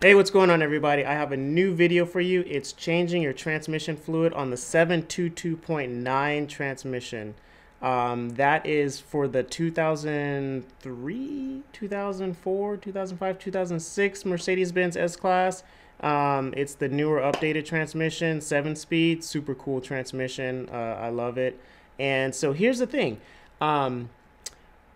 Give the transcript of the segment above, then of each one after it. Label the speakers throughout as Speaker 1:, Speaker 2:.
Speaker 1: Hey, what's going on, everybody? I have a new video for you. It's changing your transmission fluid on the 722.9 transmission. That is for the 2003, 2004, 2005, 2006 Mercedes Benz S-Class. It's the newer updated transmission, 7-speed, super cool transmission. I love it. And so here's the thing.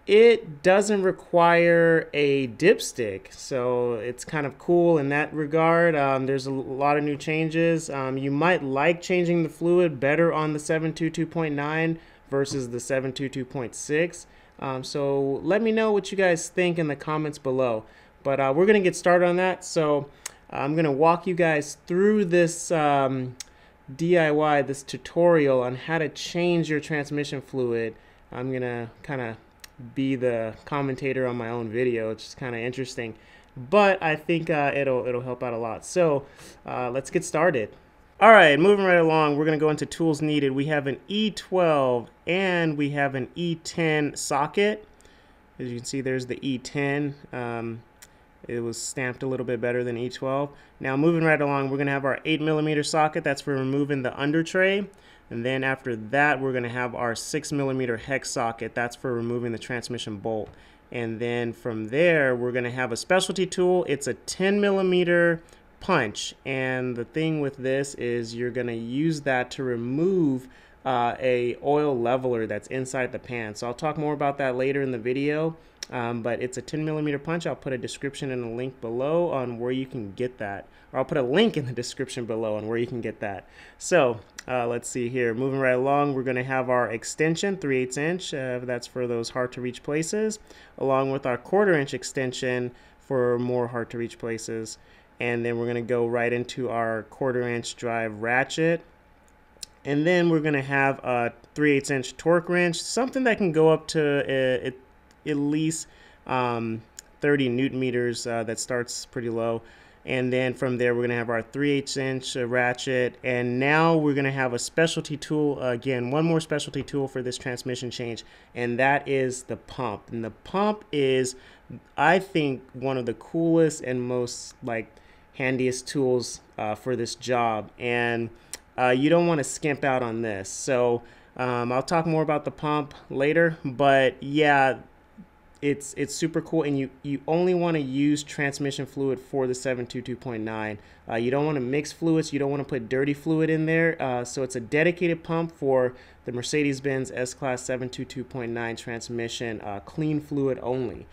Speaker 1: It doesn't require a dipstick, so it's kind of cool in that regard. There's a lot of new changes. You might like changing the fluid better on the 722.9 versus the 722.6. So let me know what you guys think in the comments below. But we're going to get started on that. So I'm going to walk you guys through this DIY, this tutorial on how to change your transmission fluid. I'm going to kind of be the commentator on my own video. It's just kind of interesting, but I think it'll help out a lot. So let's get started. All right, moving right along, we're going to go into tools needed. We have an E12 and we have an E10 socket. As you can see, there's the E10. It was stamped a little bit better than E12. Now moving right along, we're going to have our 8mm socket. That's for removing the under tray. And then after that, we're going to have our 6mm hex socket. That's for removing the transmission bolt. And then from there, we're going to have a specialty tool. It's a 10mm punch. And the thing with this is you're going to use that to remove a oil leveler that's inside the pan. So I'll talk more about that later in the video. But it's a 10mm punch. I'll put a description and a link below on where you can get that. Or I'll put a link in the description below on where you can get that. So let's see here. Moving right along, we're going to have our extension, 3/8 inch. That's for those hard to reach places. Along with our 1/4 inch extension for more hard to reach places. And then we're going to go right into our 1/4 inch drive ratchet. And then we're going to have a 3/8 inch torque wrench. Something that can go up to at least 30 Newton meters. That starts pretty low. And then from there, we're going to have our 3/8 inch ratchet. And now we're going to have a specialty tool. Again, one more specialty tool for this transmission change. And that is the pump. And the pump is, I think, one of the coolest and most handiest tools for this job. And you don't want to skimp out on this. So I'll talk more about the pump later. But yeah, it's super cool, and you only want to use transmission fluid for the 722.9. You don't want to mix fluids. You don't want to put dirty fluid in there. So it's a dedicated pump for the Mercedes Benz S-Class 722.9 transmission, clean fluid only.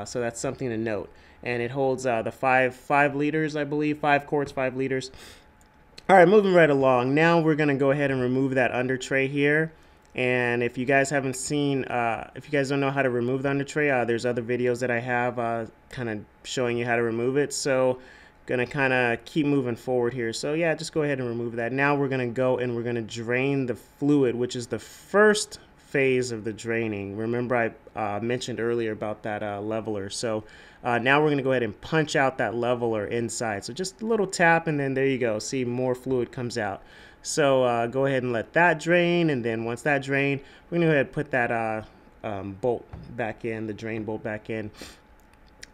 Speaker 1: So that's something to note. And it holds the 5 liters, I believe, 5 quarts, 5 liters. All right, moving right along. Now we're going to go ahead and remove that under tray here. And if you guys haven't seen, if you guys don't know how to remove the under tray, there's other videos that I have kind of showing you how to remove it. So gonna kind of keep moving forward here. So yeah, just go ahead and remove that. Now we're gonna go and we're gonna drain the fluid, which is the first phase of the draining. Remember I mentioned earlier about that leveler. So now we're gonna go ahead and punch out that leveler inside. So just a little tap, and then there you go. See, more fluid comes out. So go ahead and let that drain, and then once that drained, we're going to go ahead and put that bolt back in, the drain bolt back in.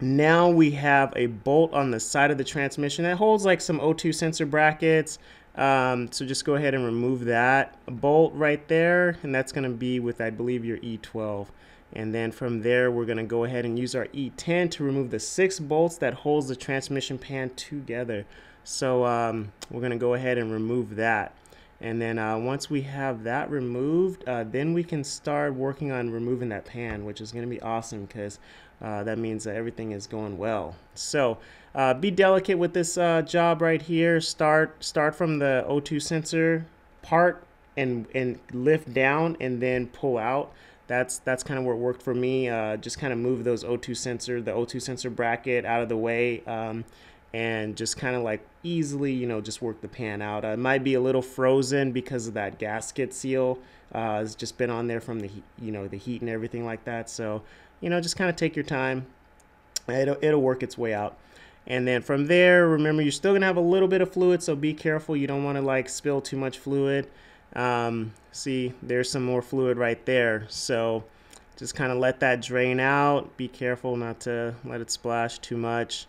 Speaker 1: Now we have a bolt on the side of the transmission that holds like some O2 sensor brackets. So just go ahead and remove that bolt right there, and that's going to be with, I believe, your E12. And then from there, we're going to go ahead and use our E10 to remove the 6 bolts that holds the transmission pan together. So we're going to go ahead and remove that. And then once we have that removed, then we can start working on removing that pan, which is going to be awesome because that means that everything is going well. So be delicate with this job right here. Start from the O2 sensor part and lift down and then pull out. That's kind of what worked for me. Just kind of move those the O2 sensor bracket out of the way. And just kind of like easily, just work the pan out. It might be a little frozen because of that gasket seal. It's just been on there from the heat, the heat and everything like that. So, just kind of take your time. It'll work its way out. And then from there, remember, you're still gonna have a little bit of fluid, so be careful. You don't want to spill too much fluid. See, there's some more fluid right there. So just kind of let that drain out. Be careful not to let it splash too much.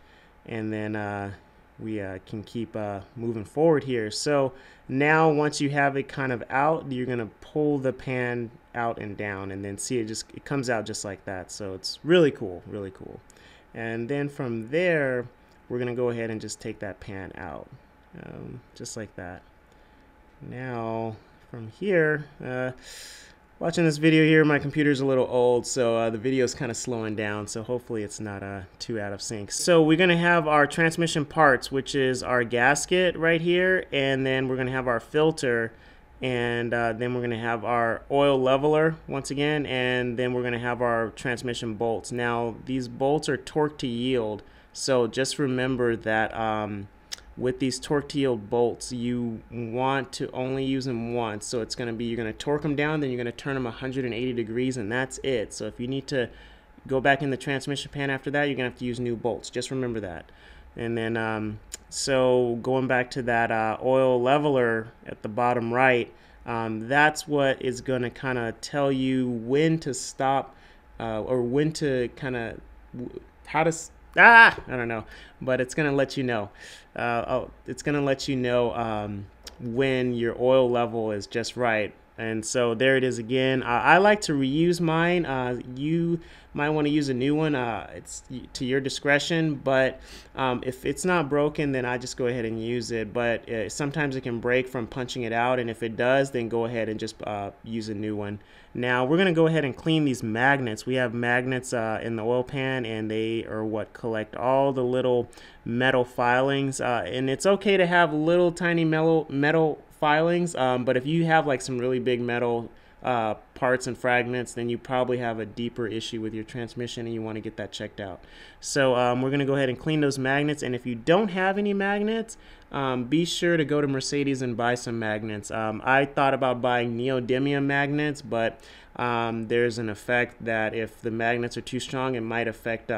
Speaker 1: And then we can keep moving forward here. So now once you have it kind of out, you're gonna pull the pan out and down, and then see it comes out just like that. So it's really cool, really cool. And then from there, we're gonna go ahead and just take that pan out, just like that. Now from here, watching this video here, my computer's a little old, so the video is kind of slowing down, so hopefully it's not too out of sync. So we're going to have our transmission parts, which is our gasket right here, and then we're going to have our filter, and then we're going to have our oil leveler once again, and then we're going to have our transmission bolts. Now these bolts are torque to yield, so just remember that with these torque to yield bolts, you want to only use them once. So it's going to be, you're going to torque them down, then you're going to turn them 180 degrees, and that's it. So if you need to go back in the transmission pan after that, you're going to have to use new bolts. Just remember that. And then, so going back to that oil leveler at the bottom right, that's what is going to kind of tell you when to stop, or when to kind of, how to, I don't know, but it's going to let you know. It's going to let you know when your oil level is just right. And so there it is again. I like to reuse mine. You might want to use a new one. It's to your discretion, but if it's not broken, then I just go ahead and use it. But sometimes it can break from punching it out, and if it does, then go ahead and just use a new one. Now we're going to go ahead and clean these magnets. We have magnets in the oil pan, and they are what collect all the little metal filings. And it's okay to have little tiny metal filings, but if you have like some really big metal parts and fragments, then you probably have a deeper issue with your transmission, and you want to get that checked out. So we're going to go ahead and clean those magnets, and if you don't have any magnets, be sure to go to Mercedes and buy some magnets. I thought about buying neodymium magnets, but there's an effect that if the magnets are too strong, it might affect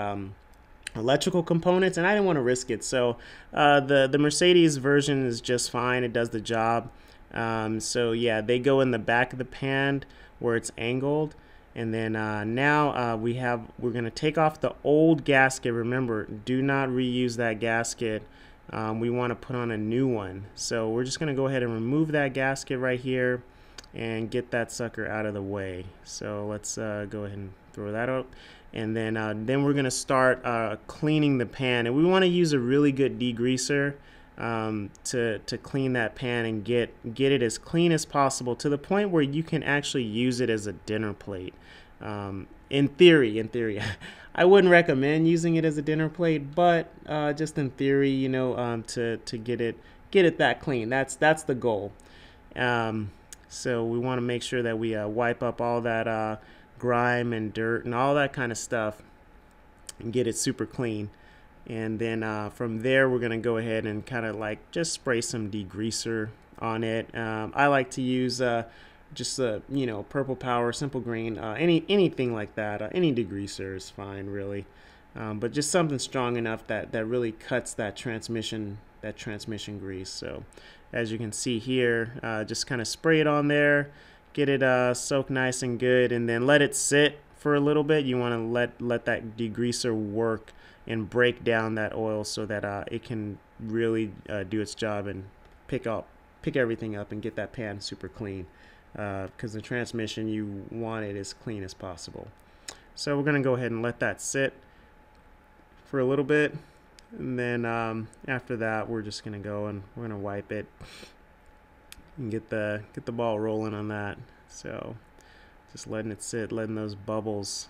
Speaker 1: electrical components, and I didn't want to risk it. So the Mercedes version is just fine. It does the job. So yeah, they go in the back of the pan where it's angled, and then now we're going to take off the old gasket. Remember, do not reuse that gasket. We want to put on a new one. So we're just going to go ahead and remove that gasket right here and get that sucker out of the way. So let's go ahead and throw that out. And then we're going to start cleaning the pan, and we want to use a really good degreaser to clean that pan and get it as clean as possible, to the point where you can actually use it as a dinner plate. In theory, I wouldn't recommend using it as a dinner plate, but just in theory, you know, to get it that clean. That's the goal. So we want to make sure that we wipe up all that grime and dirt and all that kind of stuff and get it super clean. And then from there, we're going to go ahead and kind of like just spray some degreaser on it. I like to use just you know, Purple Power, Simple Green, anything like that. Any degreaser is fine, really. But just something strong enough that really cuts that transmission grease. So as you can see here, just kind of spray it on there, get it soaked nice and good, and then let it sit for a little bit. You want to let that degreaser work and break down that oil so that it can really do its job and pick everything up and get that pan super clean, because the transmission, you want it as clean as possible. So we're going to go ahead and let that sit for a little bit, and then after that, we're just going to go and we're going to wipe it and get the ball rolling on that. So just letting it sit, letting those bubbles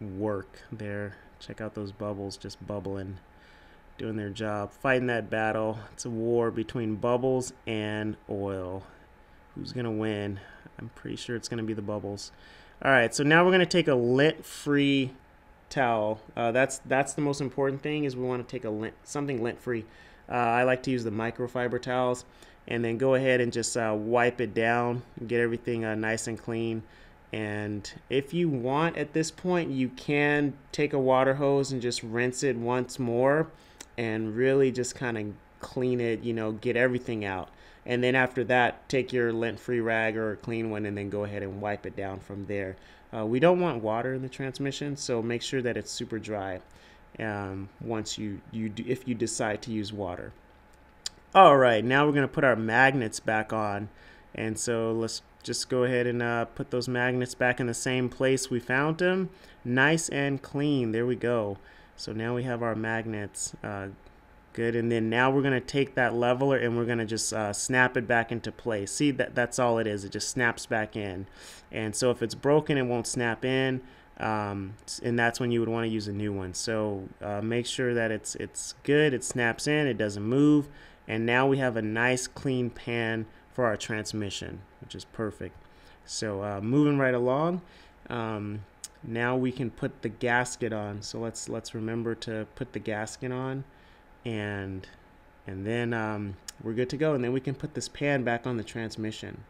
Speaker 1: work there. Check out those bubbles just bubbling, doing their job, fighting that battle. It's a war between bubbles and oil. Who's gonna win? I'm pretty sure it's gonna be the bubbles. All right, so now we're gonna take a lint-free towel. That's the most important thing, is we want to take something lint-free. I like to use the microfiber towels, and then go ahead and just wipe it down, get everything nice and clean. And if you want, at this point, you can take a water hose and just rinse it once more and really just kind of clean it, you know, get everything out. And then after that, take your lint-free rag or a clean one and then go ahead and wipe it down from there. We don't want water in the transmission, so make sure that it's super dry. once if you decide to use water. All right, now we're going to put our magnets back on. And so let's just go ahead and put those magnets back in the same place we found them. Nice and clean. There we go. So now we have our magnets. Good. And then now we're going to take that leveler and we're going to just snap it back into place. See, that's all it is. It just snaps back in. And so if it's broken, it won't snap in. And that's when you would want to use a new one. So make sure that it's good. It snaps in. It doesn't move. And now we have a nice clean pan for our transmission, which is perfect. So moving right along, now we can put the gasket on. So let's remember to put the gasket on, and then we're good to go. And then we can put this pan back on the transmission.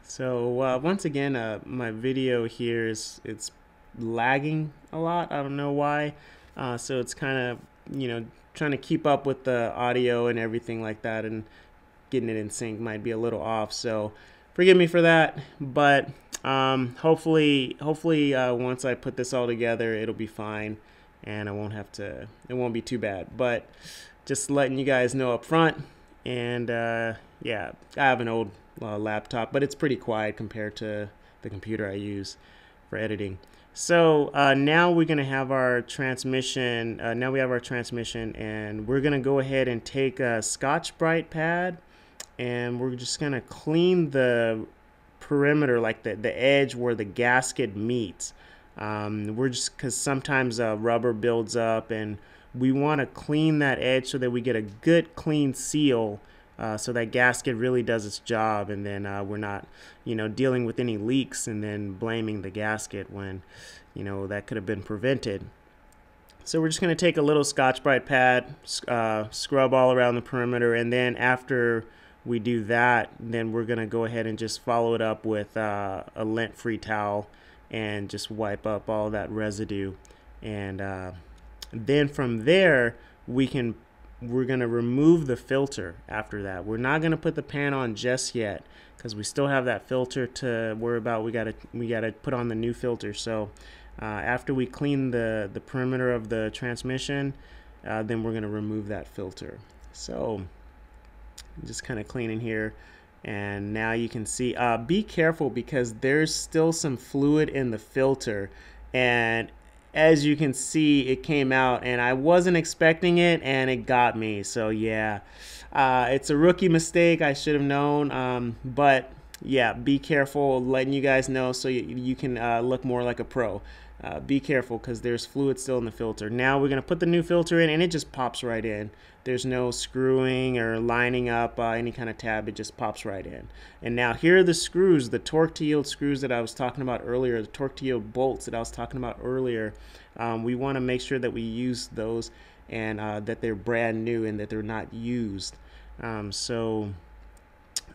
Speaker 1: So once again, my video here it's lagging a lot. I don't know why. So it's kind of, trying to keep up with the audio and everything like that, and getting it in sync might be a little off. So forgive me for that. But hopefully once I put this all together, it'll be fine, and it won't be too bad. But just letting you guys know up front. And yeah, I have an old laptop, but it's pretty quiet compared to the computer I use for editing. So now we're going to have our transmission. Now we have our transmission, and we're going to go ahead and take a Scotch-Brite pad, and we're just going to clean the perimeter, like the edge where the gasket meets. We're just, because sometimes rubber builds up, and we want to clean that edge so that we get a good clean seal, so that gasket really does its job, and then we're not, dealing with any leaks and then blaming the gasket when, that could have been prevented. So we're just going to take a little Scotch-Brite pad, scrub all around the perimeter, and then after we do that, then we're going to go ahead and just follow it up with a lint-free towel and just wipe up all that residue. And then from there, we're going to remove the filter after that. We're not going to put the pan on just yet, because we still have that filter to worry about. We got to put on the new filter. So after we clean the perimeter of the transmission, then we're going to remove that filter. So just kind of cleaning here, and now you can see, be careful, because there's still some fluid in the filter, and as you can see, it came out, and I wasn't expecting it, and it got me. So yeah, it's a rookie mistake. I should have known, but yeah, be careful, letting you guys know so you can look more like a pro. Be careful, because there's fluid still in the filter. Now we're going to put the new filter in, and it just pops right in. There's no screwing or lining up any kind of tab. It just pops right in. And now here are the screws, the torque to yield screws that I was talking about earlier, the torque to yield bolts that I was talking about earlier. We want to make sure that we use those, and that they're brand new and that they're not used. So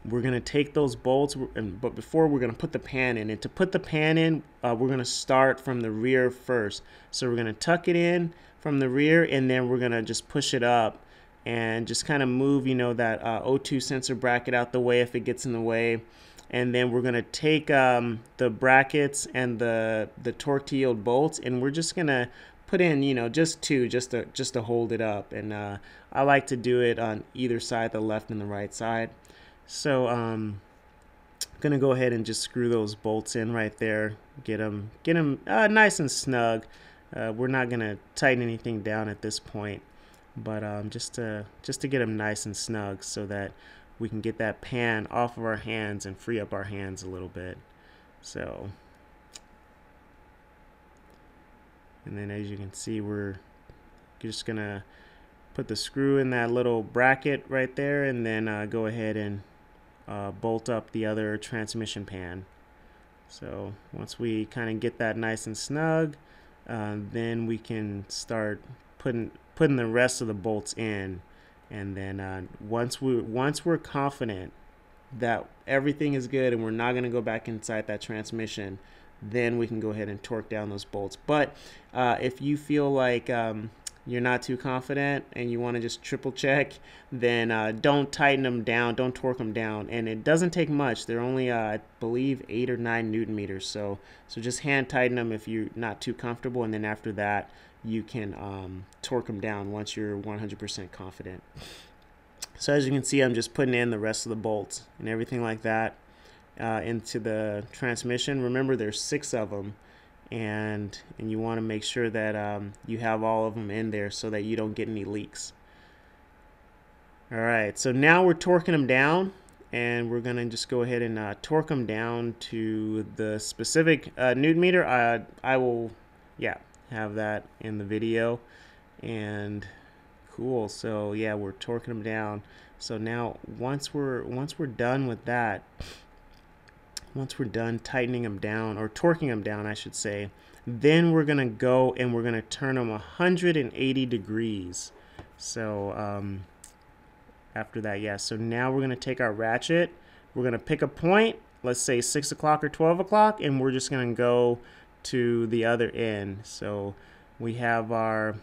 Speaker 1: we're going to take those bolts, but before, we're going to put the pan in. And to put the pan in, we're going to start from the rear first. So we're going to tuck it in from the rear, and then we're going to just push it up and just kind of move, that O2 sensor bracket out the way if it gets in the way. And then we're going to take the brackets and the torque to yield bolts, and we're just going to put in, just two, just to hold it up. And I like to do it on either side, the left and the right side. So I'm going to go ahead and just screw those bolts in right there. Get them nice and snug. We're not going to tighten anything down at this point, but just to get them nice and snug, so that we can get that pan off of our hands and free up our hands a little bit. So, and then as you can see, we're just going to put the screw in that little bracket right there, and then go ahead and bolt up the other transmission pan. So once we kind of get that nice and snug, then we can start putting the rest of the bolts in. And then once we're confident that everything is good and we're not going to go back inside that transmission, then we can go ahead and torque down those bolts. But if you feel like you're not too confident and you want to just triple check, then don't tighten them down, don't torque them down. And it doesn't take much. They're only I believe 8 or 9 Newton meters. So just hand tighten them if you're not too comfortable, and then after that, you can torque them down once you're 100% confident. So as you can see, I'm just putting in the rest of the bolts and everything like that into the transmission. Remember, there's 6 of them, and you want to make sure that you have all of them in there so that you don't get any leaks. Alright, so now we're torquing them down, and we're going to just go ahead and torque them down to the specific Newton meter. I will have that in the video. And cool, so yeah, we're torquing them down. So now once we're done with that, once we're done tightening them down, or torquing them down I should say, then we're gonna go and we're gonna turn them 180 degrees. So after that, yeah, so now we're gonna take our ratchet, we're gonna pick a point, let's say 6 o'clock or 12 o'clock, and we're just gonna go to the other end. So we have our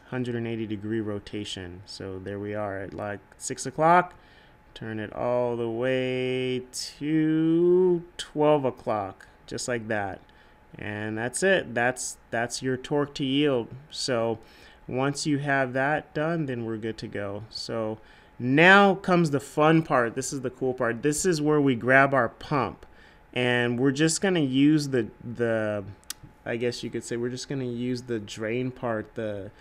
Speaker 1: 180 degree rotation. So there we are at like 6 o'clock. Turn it all the way to 12 o'clock, just like that. And that's it. That's your torque to yield. So once you have that done, then we're good to go. So now comes the fun part. This is the cool part. This is where we grab our pump, and we're just gonna use the I guess you could say we're just gonna use the drain part, the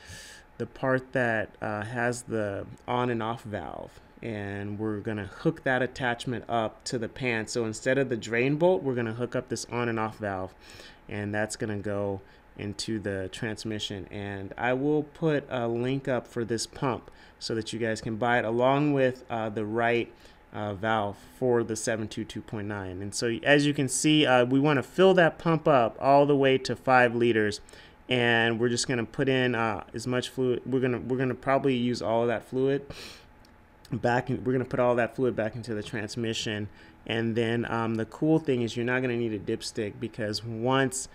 Speaker 1: part that has the on and off valve, and we're gonna hook that attachment up to the pan. So instead of the drain bolt, we're gonna hook up this on and off valve, and that's gonna go into the transmission. And I will put a link up for this pump so that you guys can buy it along with the right valve for the 722.9. And so as you can see, we want to fill that pump up all the way to 5 liters, and we're just going to put in as much fluid. We're gonna probably use all of that fluid back in, we're going to put all that fluid back into the transmission. And then the cool thing is you're not going to need a dipstick, because once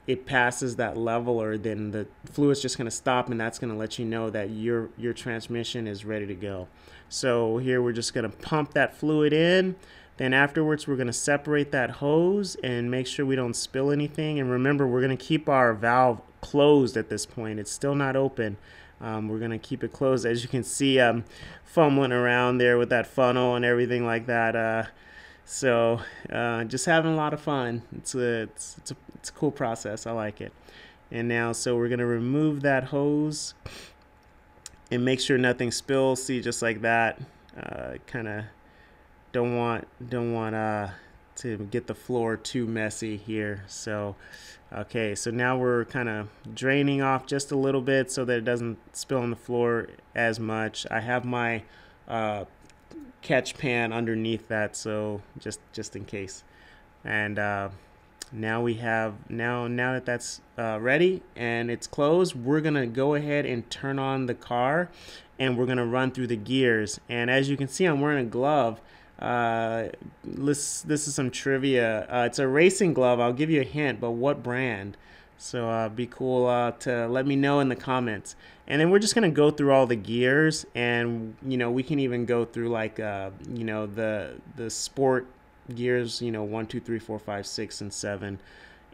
Speaker 1: it passes that leveler, then the fluid's just going to stop, and that's going to let you know that your transmission is ready to go. So here we're just going to pump that fluid in. Then afterwards we're going to separate that hose and make sure we don't spill anything. And remember, we're going to keep our valve closed at this point. It's still not open. We're going to keep it closed. As you can see, I'm fumbling around there with that funnel and everything like that. So just having a lot of fun. It's a cool process. I like it. And now, so we're going to remove that hose and make sure nothing spills. See, just like that. Kind of don't want to get the floor too messy here. So okay, so now we're kind of draining off just a little bit so that it doesn't spill on the floor as much. I have my catch pan underneath that, so just in case. And now we have now that that's ready and it's closed, we're gonna go ahead and turn on the car, and we're gonna run through the gears. And as you can see, I'm wearing a glove. This is some trivia. It's a racing glove. I'll give you a hint, but what brand? So be cool to let me know in the comments. And then we're just gonna go through all the gears, and we can even go through like the sport gears, 1, 2, 3, 4, 5, 6, and 7.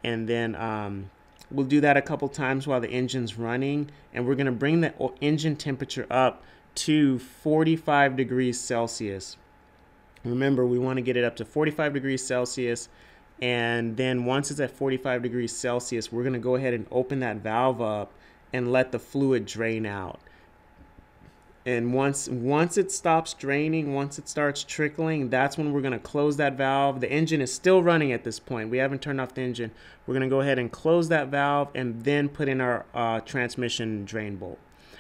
Speaker 1: And then we'll do that a couple times while the engine's running, and we're gonna bring the engine temperature up to 45 degrees Celsius. Remember, we want to get it up to 45 degrees Celsius, and then once it's at 45 degrees Celsius, we're going to go ahead and open that valve up and let the fluid drain out. And once it stops draining, once it starts trickling, that's when we're going to close that valve. The engine is still running at this point. We haven't turned off the engine. We're going to go ahead and close that valve and then put in our transmission drain bolt.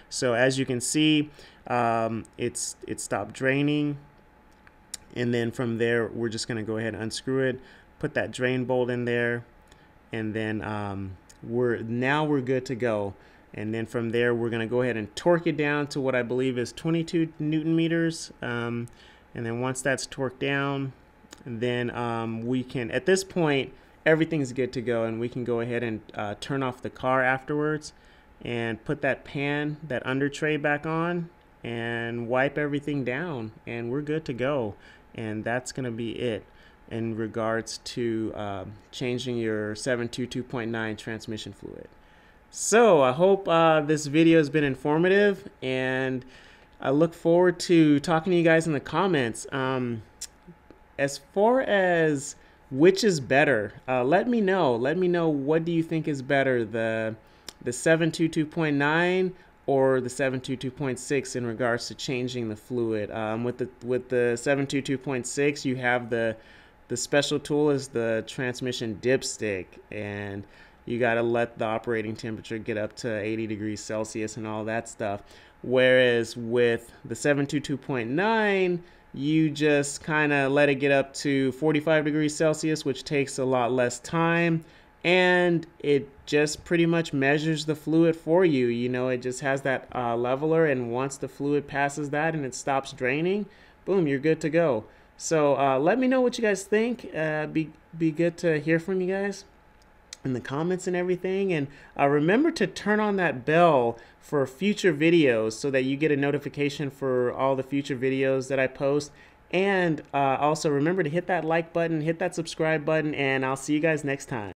Speaker 1: So as you can see, it stopped draining. And then from there, we're just going to go ahead and unscrew it, put that drain bolt in there, and then we're good to go. And then from there, we're going to go ahead and torque it down to what I believe is 22 Newton meters. And then once that's torqued down, then we can, at this point, everything's good to go, and we can go ahead and turn off the car afterwards and put that pan, that under tray back on, and wipe everything down, and we're good to go. And that's going to be it in regards to changing your 722.9 transmission fluid. So I hope this video has been informative, and I look forward to talking to you guys in the comments. As far as which is better, let me know. Let me know, what do you think is better, the 722.9 or the 722.6 in regards to changing the fluid. With the 722.6, you have the special tool is the transmission dipstick, and you got to let the operating temperature get up to 80 degrees Celsius and all that stuff. Whereas with the 722.9, you just kind of let it get up to 45 degrees Celsius, which takes a lot less time, and it just pretty much measures the fluid for you. You know, it just has that leveler, and once the fluid passes that and it stops draining, boom, you're good to go. So let me know what you guys think. Be good to hear from you guys in the comments and everything, and remember to turn on that bell for future videos so that you get a notification for all the future videos that I post. And also remember to hit that like button, hit that subscribe button, and I'll see you guys next time.